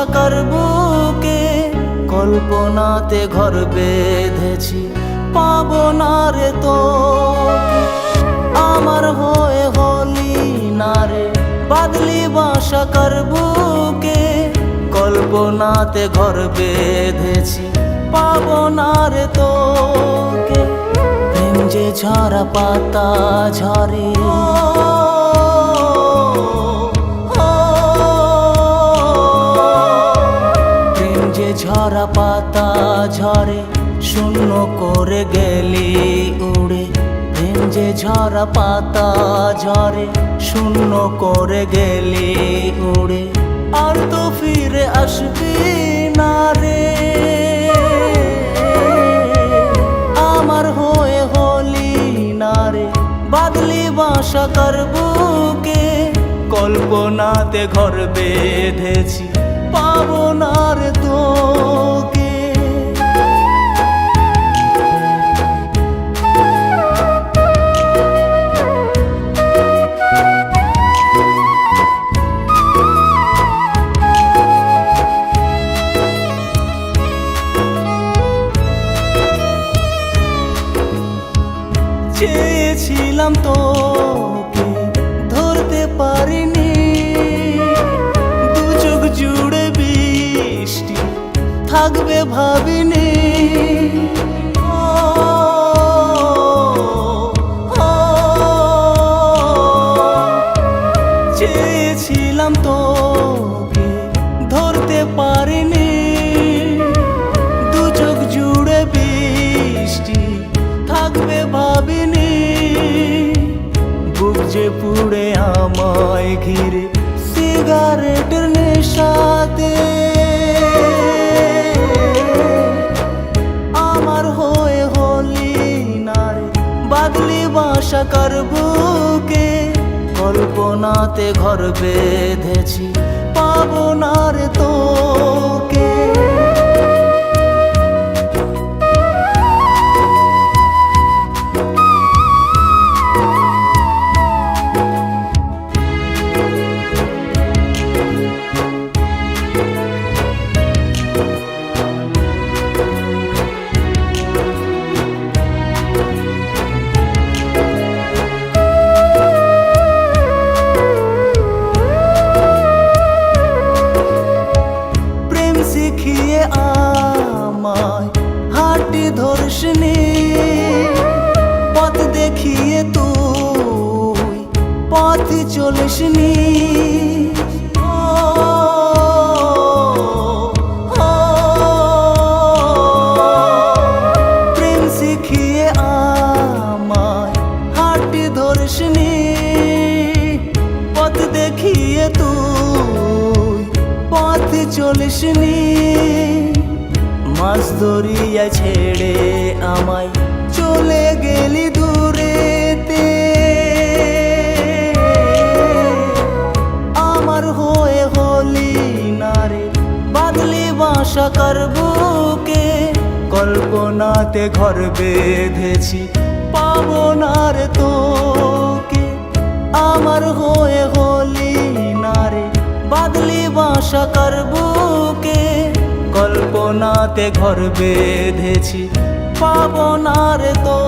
বাসাকার বুকে কল্পনাতে ঘর বেঁধেছি, পাবো না রে তো আমার হয়ে হলি না রে বাদলি বাসাকার বুকে কল্পনাতে ঘর বেঁধেছি, পাবো না রে তোকে। প্রেম যে ঝরা পাতা ঝরে, প্রেম যে ঝরা পাতা ঝরে শূন্য করে গেলি উড়ে, প্রেম যে ঝরা পাতা ঝরে শূন্য করে গেলি উড়ে, আর তো ফিরে আসবি না রে আমার হয়ে হলি না রে বাদলি বাসাকার বুকে কল্পনাতে ঘর বেঁধেছি, পাবো না রে তোকে। চেয়েছিলাম তোকে ধরতে পারিনি, দু চোখ জুড়ে বৃষ্টি থাকবে ভাবিনি, চেয়েছিলাম তোকে ধরতে পারিনি, দু চোখ জুড়ে বৃষ্টি থাকবে ভাবিনি, বুক যে পুড়ে আমায় ঘিরে সিগারেটের নেশাতে আমার হয়ে হলি না রে বাদলি বাসাকার বুকে কল্পনাতে ঘর বেঁধেছি, পাবো না রে তোকে। শিখিয়ে আমায় হাঁটি ধর্ষিনী, পথ দেখিয়ে তুই পথ চলিসনি, প্রেম শিখিয়ে আমায় হাঁটি ধর্ষিনী, পথ দেখিয়ে তুই পথ চলিসনি, মাছ দরিয়া ছেড়ে আমায় চলে গেলি দূরেতে, আমার হয়ে হলি না রে বাদলি বাসাকার বুকে কল্পনাতে ঘর বেঁধেছি, পাবো না রে তোকে আমার হয়ে হলি না রে বাদলি বাসাকার বুকে কল্পনাতে ঘর বেঁধেছি, পাবো না রে তো।